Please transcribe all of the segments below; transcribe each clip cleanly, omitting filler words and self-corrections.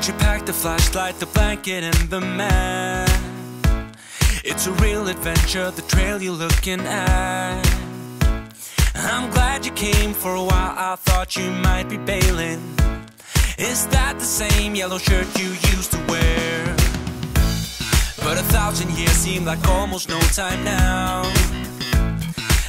Did you pack the flashlight, the blanket, and the map? It's a real adventure, the trail you're looking at. I'm glad you came. For a while I thought you might be bailing. Is that the same yellow shirt you used to wear? But 1,000 years seem like almost no time now.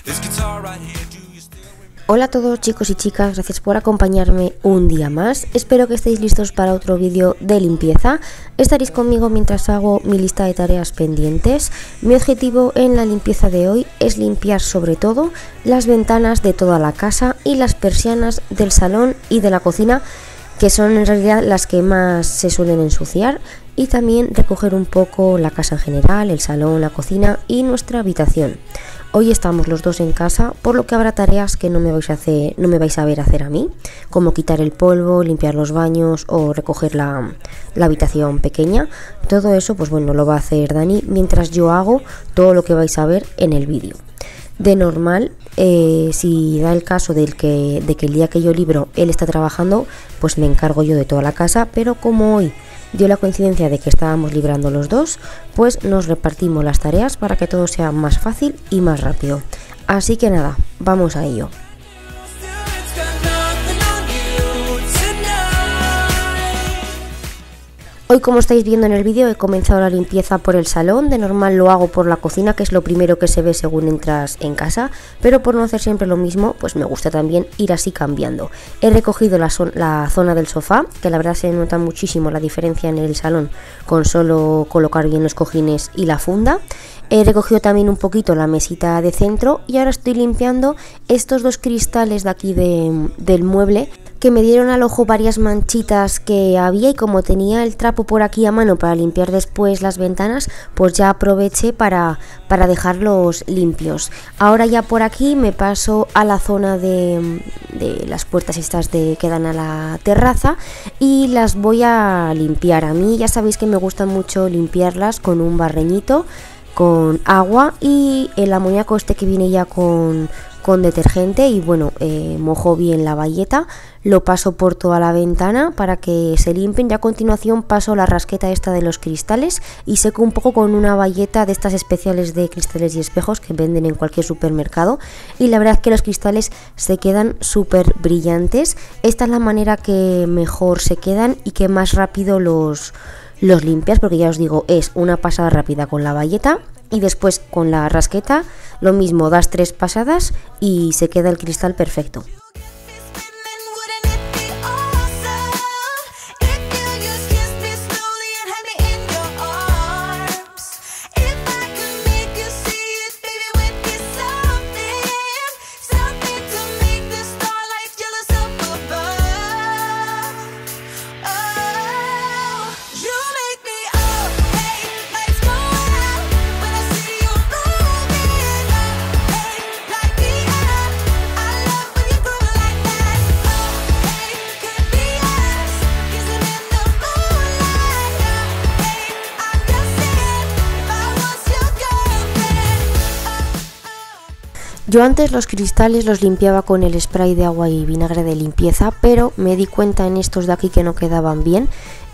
This guitar right here, do you still remember? Hola a todos chicos y chicas, gracias por acompañarme un día más. Espero que estéis listos para otro vídeo de limpieza. Estaréis conmigo mientras hago mi lista de tareas pendientes. Mi objetivo en la limpieza de hoy es limpiar sobre todo las ventanas de toda la casa y las persianas del salón y de la cocina, que son en realidad las que más se suelen ensuciar, y también recoger un poco la casa en general, el salón, la cocina y nuestra habitación. Hoy estamos los dos en casa, por lo que habrá tareas que no me vais a ver hacer a mí, como quitar el polvo, limpiar los baños o recoger la habitación pequeña. Todo eso, pues bueno, lo va a hacer Dani mientras yo hago todo lo que vais a ver en el vídeo. De normal, si da el caso de que el día que yo libro él está trabajando, pues me encargo yo de toda la casa, pero como hoy dio la coincidencia de que estábamos librando los dos, pues nos repartimos las tareas para que todo sea más fácil y más rápido. Así que nada, vamos a ello. Hoy, como estáis viendo en el vídeo, he comenzado la limpieza por el salón. De normal lo hago por la cocina, que es lo primero que se ve según entras en casa, pero por no hacer siempre lo mismo, pues me gusta también ir así cambiando. He recogido la zona del sofá, que la verdad se nota muchísimo la diferencia en el salón con solo colocar bien los cojines y la funda. He recogido también un poquito la mesita de centro y ahora estoy limpiando estos dos cristales de aquí del mueble, que me dieron al ojo varias manchitas que había, y como tenía el trapo por aquí a mano para limpiar después las ventanas, pues ya aproveché para dejarlos limpios. Ahora ya por aquí me paso a la zona de las puertas estas que dan a la terraza y las voy a limpiar. A mí ya sabéis que me gusta mucho limpiarlas con un barreñito, con agua y el amoníaco este que viene ya con detergente, y bueno, mojo bien la bayeta, lo paso por toda la ventana para que se limpien, y a continuación paso la rasqueta esta de los cristales y seco un poco con una bayeta de estas especiales de cristales y espejos que venden en cualquier supermercado, y la verdad es que los cristales se quedan súper brillantes. Esta es la manera que mejor se quedan y que más rápido los limpias, porque ya os digo, es una pasada rápida con la bayeta y después con la rasqueta lo mismo, das 3 pasadas y se queda el cristal perfecto. Yo antes los cristales los limpiaba con el spray de agua y vinagre de limpieza, pero me di cuenta en estos de aquí que no quedaban bien.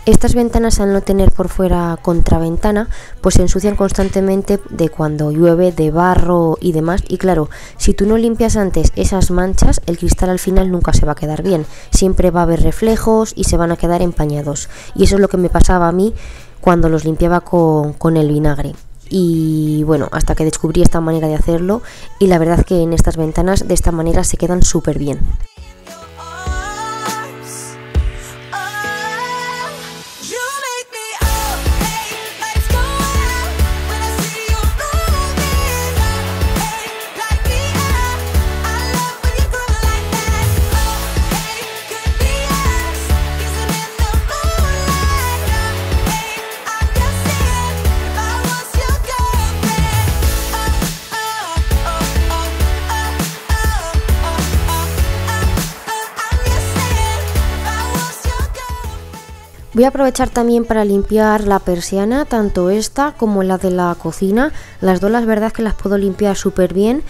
Estas ventanas, al no tener por fuera contraventana, pues se ensucian constantemente de cuando llueve, de barro y demás, y claro, si tú no limpias antes esas manchas, el cristal al final nunca se va a quedar bien, siempre va a haber reflejos y se van a quedar empañados, y eso es lo que me pasaba a mí cuando los limpiaba con el vinagre. Y bueno, hasta que descubrí esta manera de hacerlo, y la verdad que en estas ventanas de esta manera se quedan súper bien. Voy a aprovechar también para limpiar la persiana, tanto esta como la de la cocina. Las dos, la verdad es que las puedo limpiar súper bien,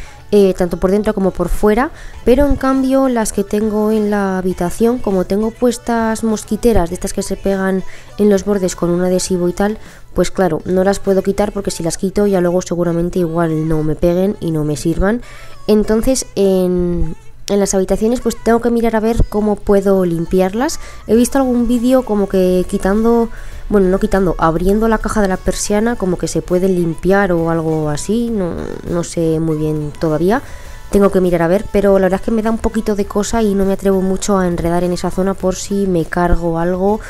tanto por dentro como por fuera, pero en cambio las que tengo en la habitación, como tengo puestas mosquiteras de estas que se pegan en los bordes con un adhesivo y tal, pues claro, no las puedo quitar porque si las quito ya luego seguramente igual no me peguen y no me sirvan. Entonces en las habitaciones pues tengo que mirar a ver cómo puedo limpiarlas. He visto algún vídeo como que quitando, bueno, no quitando, abriendo la caja de la persiana como que se puede limpiar o algo así, no sé muy bien todavía. Tengo que mirar a ver, pero la verdad es que me da un poquito de cosa y no me atrevo mucho a enredar en esa zona por si me cargo algo.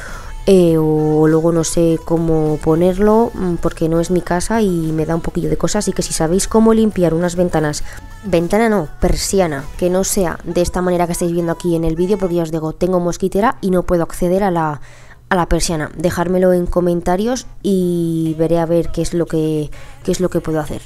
O luego no sé cómo ponerlo porque no es mi casa y me da un poquillo de cosa. Así que si sabéis cómo limpiar unas ventanas, persiana, que no sea de esta manera que estáis viendo aquí en el vídeo, porque ya os digo, tengo mosquitera y no puedo acceder a la persiana, dejármelo en comentarios y veré a ver qué es lo que puedo hacer.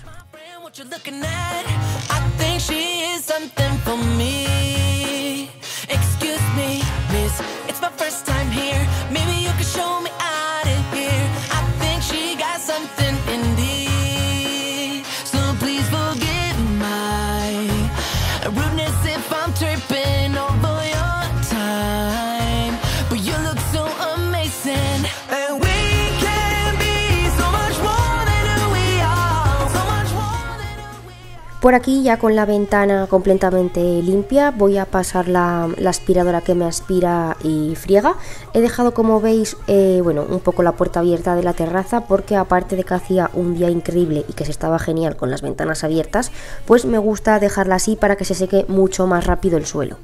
Por aquí ya con la ventana completamente limpia voy a pasar la aspiradora que me aspira y friega. He dejado, como veis, bueno, un poco la puerta abierta de la terraza porque aparte de que hacía un día increíble y que se estaba genial con las ventanas abiertas, pues me gusta dejarla así para que se seque mucho más rápido el suelo.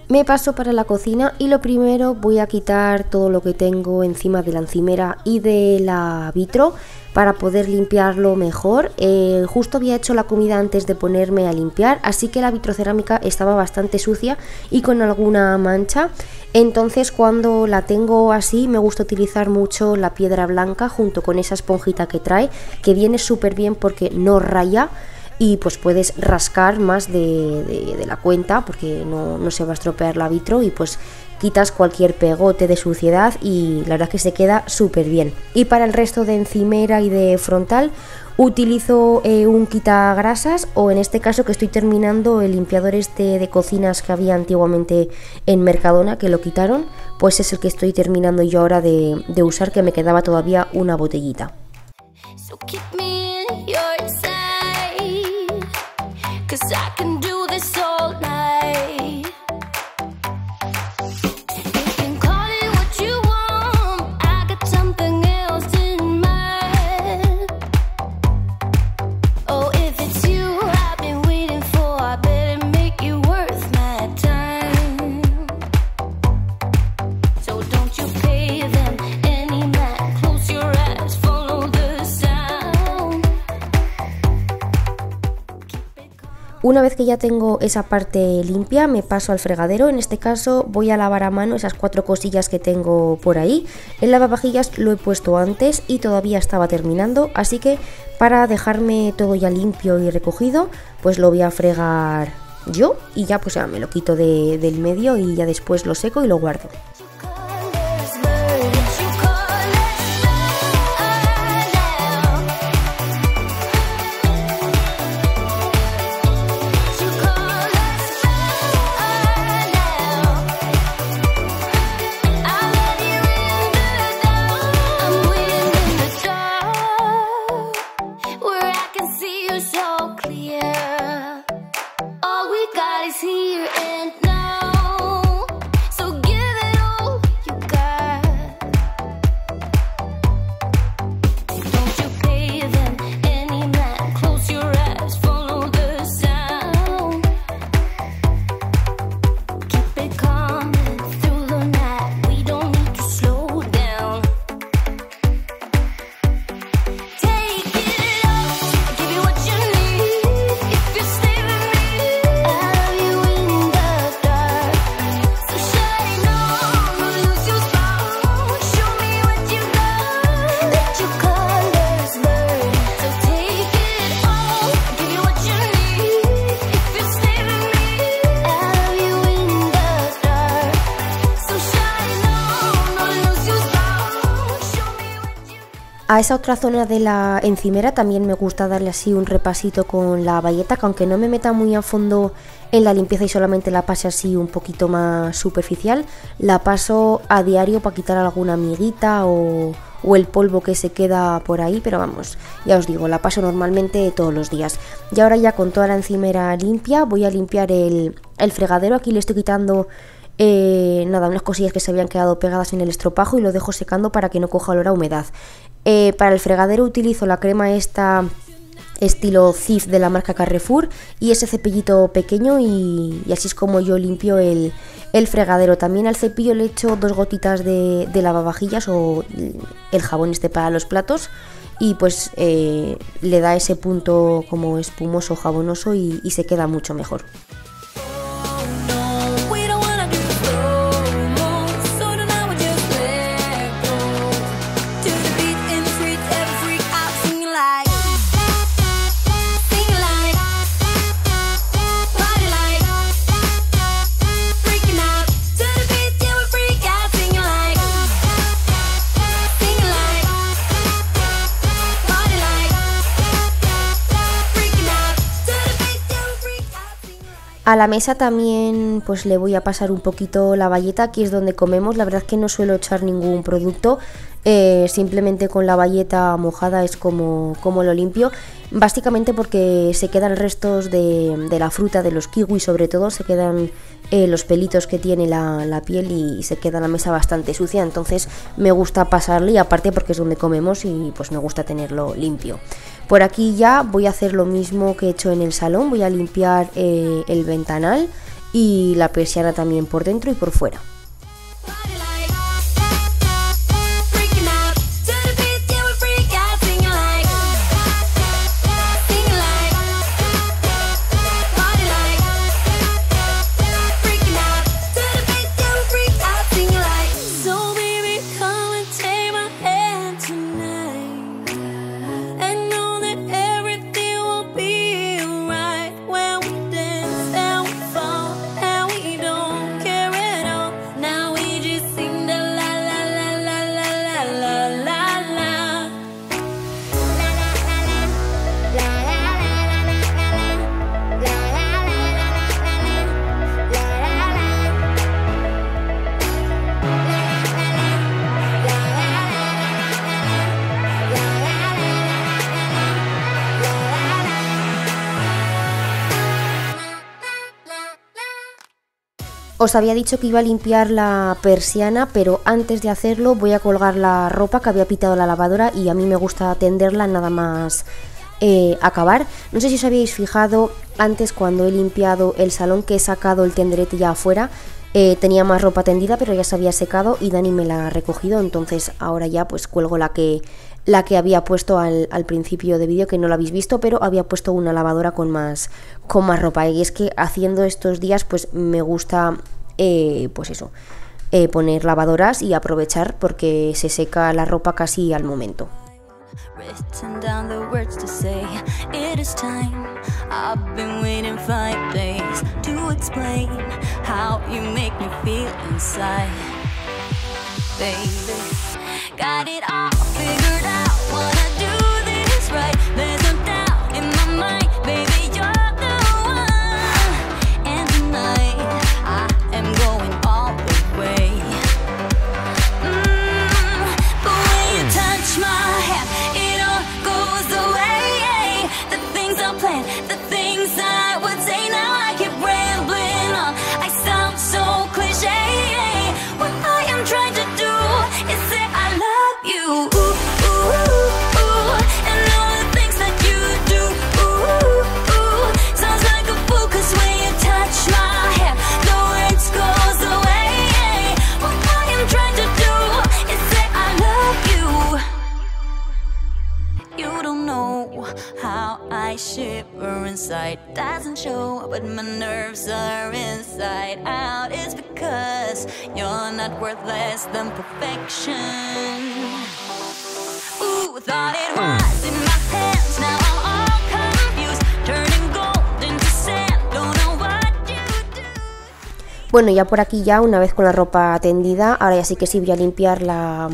Me paso para la cocina y lo primero voy a quitar todo lo que tengo encima de la encimera y de la vitro para poder limpiarlo mejor. Justo había hecho la comida antes de ponerme a limpiar, así que la vitrocerámica estaba bastante sucia y con alguna mancha. Entonces cuando la tengo así me gusta utilizar mucho la piedra blanca junto con esa esponjita que trae, que viene súper bien porque no raya. Y pues puedes rascar más de la cuenta porque no se va a estropear la vitro y pues quitas cualquier pegote de suciedad y la verdad es que se queda súper bien. Y para el resto de encimera y de frontal utilizo un quitagrasas, o en este caso que estoy terminando el limpiador este de cocinas que había antiguamente en Mercadona, que lo quitaron, pues es el que estoy terminando yo ahora de usar, que me quedaba todavía una botellita. Cause I can do this all night. You can call it what you want, I got something else in mind. Oh, if it's you I've been waiting for, I better make it worth my time. So don't you pay them any mind, close your eyes, follow the sound. Una vez que ya tengo esa parte limpia, me paso al fregadero. En este caso voy a lavar a mano esas 4 cosillas que tengo por ahí. El lavavajillas lo he puesto antes y todavía estaba terminando, así que para dejarme todo ya limpio y recogido, pues lo voy a fregar yo y ya pues ya me lo quito del medio y ya después lo seco y lo guardo. We're A esa otra zona de la encimera también me gusta darle así un repasito con la bayeta, que aunque no me meta muy a fondo en la limpieza y solamente la pase así un poquito más superficial, la paso a diario para quitar alguna amiguita o el polvo que se queda por ahí, pero vamos, ya os digo, la paso normalmente todos los días. Y ahora ya con toda la encimera limpia voy a limpiar el fregadero. Aquí le estoy quitando nada, unas cosillas que se habían quedado pegadas en el estropajo y lo dejo secando para que no coja olor a humedad. Para el fregadero utilizo la crema esta estilo Cif de la marca Carrefour y ese cepillito pequeño y así es como yo limpio el fregadero. También al cepillo le echo 2 gotitas de lavavajillas o el jabón este para los platos y pues le da ese punto como espumoso, jabonoso y se queda mucho mejor. A la mesa también pues le voy a pasar un poquito la bayeta, aquí es donde comemos. La verdad es que no suelo echar ningún producto, simplemente con la bayeta mojada es como lo limpio, básicamente porque se quedan restos de la fruta, de los kiwis sobre todo, se quedan los pelitos que tiene la piel y se queda la mesa bastante sucia, entonces me gusta pasarle y aparte porque es donde comemos y pues me gusta tenerlo limpio. Por aquí ya voy a hacer lo mismo que he hecho en el salón, voy a limpiar el ventanal y la persiana también por dentro y por fuera. Os había dicho que iba a limpiar la persiana, pero antes de hacerlo voy a colgar la ropa que había pitado la lavadora y a mí me gusta tenderla nada más acabar. No sé si os habéis fijado antes cuando he limpiado el salón que he sacado el tenderete ya afuera. Tenía más ropa tendida pero ya se había secado y Dani me la ha recogido, entonces ahora ya pues cuelgo la que había puesto al principio de vídeo, que no la habéis visto, pero había puesto una lavadora con más ropa. Y es que haciendo estos días pues me gusta pues eso, poner lavadoras y aprovechar porque se seca la ropa casi al momento. Written down the words to say, it is time. I've been waiting 5 days to explain how you make me feel inside. Baby, got it all figured out, wanna do this right. There's no doubt in my mind, baby, you're the one. And tonight, I am going all the way. The way you touch my hand, the things I would say, now I keep rambling on. I sound so cliche. What I am trying to do is say I love you. Ooh, ooh, ooh. And all the things that you do. Ooh, ooh. Sounds like a fool, 'cause when you touch my hair, the words goes away. What I am trying to do is say I love you. You don't know how I shiver inside. Doesn't show, but my nerves are inside out. It's because you're not worth less than perfection. Ooh, thought it was in my hands, now I'm all confused. Turning gold into sand, don't know what you do. Bueno, ya por aquí ya, una vez con la ropa tendida, ahora ya sí que sí voy a limpiar la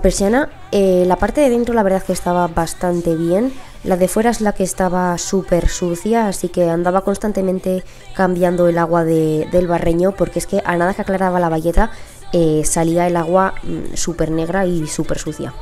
persiana. La parte de dentro la verdad es que estaba bastante bien. La de fuera es la que estaba súper sucia, así que andaba constantemente cambiando el agua del barreño, porque es que a nada que aclaraba la bayeta salía el agua súper negra y súper sucia.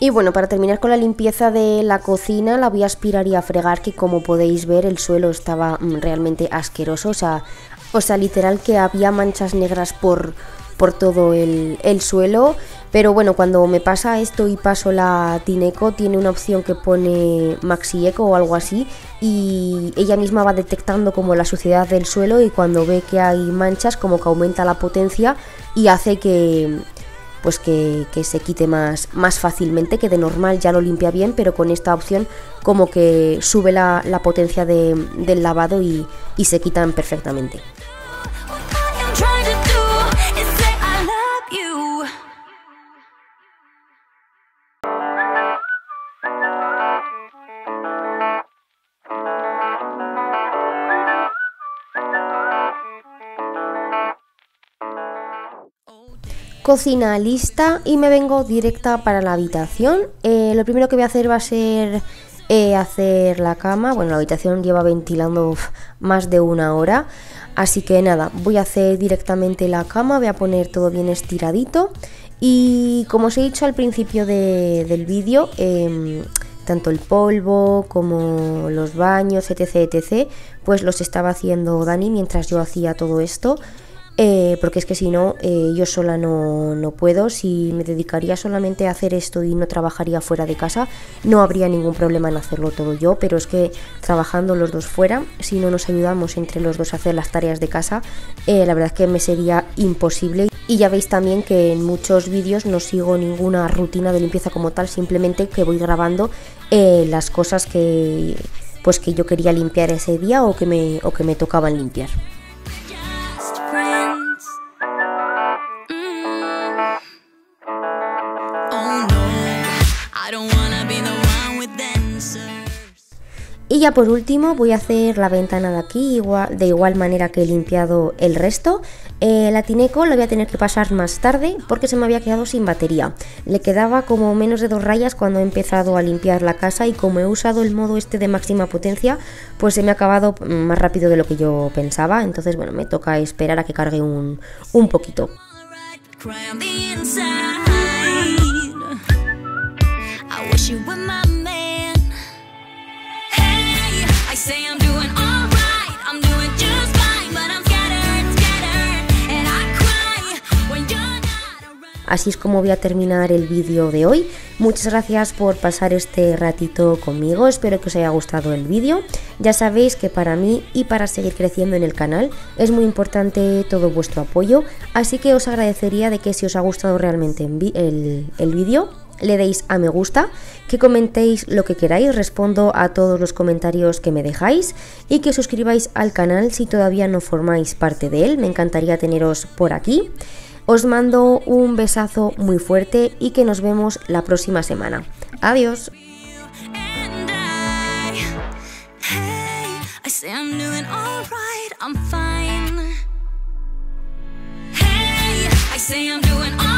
Y bueno, para terminar con la limpieza de la cocina, la voy a aspirar y a fregar, que como podéis ver el suelo estaba realmente asqueroso, o sea, literal que había manchas negras por todo el suelo. Pero bueno, cuando me pasa esto y paso la Tineco, tiene una opción que pone Maxi Eco o algo así, y ella misma va detectando como la suciedad del suelo, y cuando ve que hay manchas como que aumenta la potencia y hace que pues que se quite más fácilmente, que de normal ya lo limpia bien, pero con esta opción como que sube la potencia del lavado y se quitan perfectamente. Cocina lista y me vengo directa para la habitación. Lo primero que voy a hacer va a ser hacer la cama. Bueno, la habitación lleva ventilando más de 1 hora, así que nada, voy a hacer directamente la cama, voy a poner todo bien estiradito. Y como os he dicho al principio del vídeo, tanto el polvo como los baños, etc, pues los estaba haciendo Dani mientras yo hacía todo esto. Porque es que si no, yo sola no puedo. Si me dedicaría solamente a hacer esto y no trabajaría fuera de casa, no habría ningún problema en hacerlo todo yo, pero es que trabajando los dos fuera, si no nos ayudamos entre los dos a hacer las tareas de casa, la verdad es que me sería imposible. Y ya veis también que en muchos vídeos no sigo ninguna rutina de limpieza como tal, simplemente que voy grabando las cosas que yo quería limpiar ese día o que me tocaban limpiar. Y ya por último voy a hacer la ventana de aquí de igual manera que he limpiado el resto. La Tineco la voy a tener que pasar más tarde porque se me había quedado sin batería. Le quedaba como menos de 2 rayas cuando he empezado a limpiar la casa, y como he usado el modo este de máxima potencia, pues se me ha acabado más rápido de lo que yo pensaba. Entonces bueno, me toca esperar a que cargue un poquito. Así es como voy a terminar el vídeo de hoy. Muchas gracias por pasar este ratito conmigo, espero que os haya gustado el vídeo. Ya sabéis que para mí y para seguir creciendo en el canal es muy importante todo vuestro apoyo, así que os agradecería de que si os ha gustado realmente el vídeo, le deis a me gusta, que comentéis lo que queráis, respondo a todos los comentarios que me dejáis, y que suscribáis al canal si todavía no formáis parte de él. Me encantaría teneros por aquí. Os mando un besazo muy fuerte y que nos vemos la próxima semana. Adiós. I'm doing all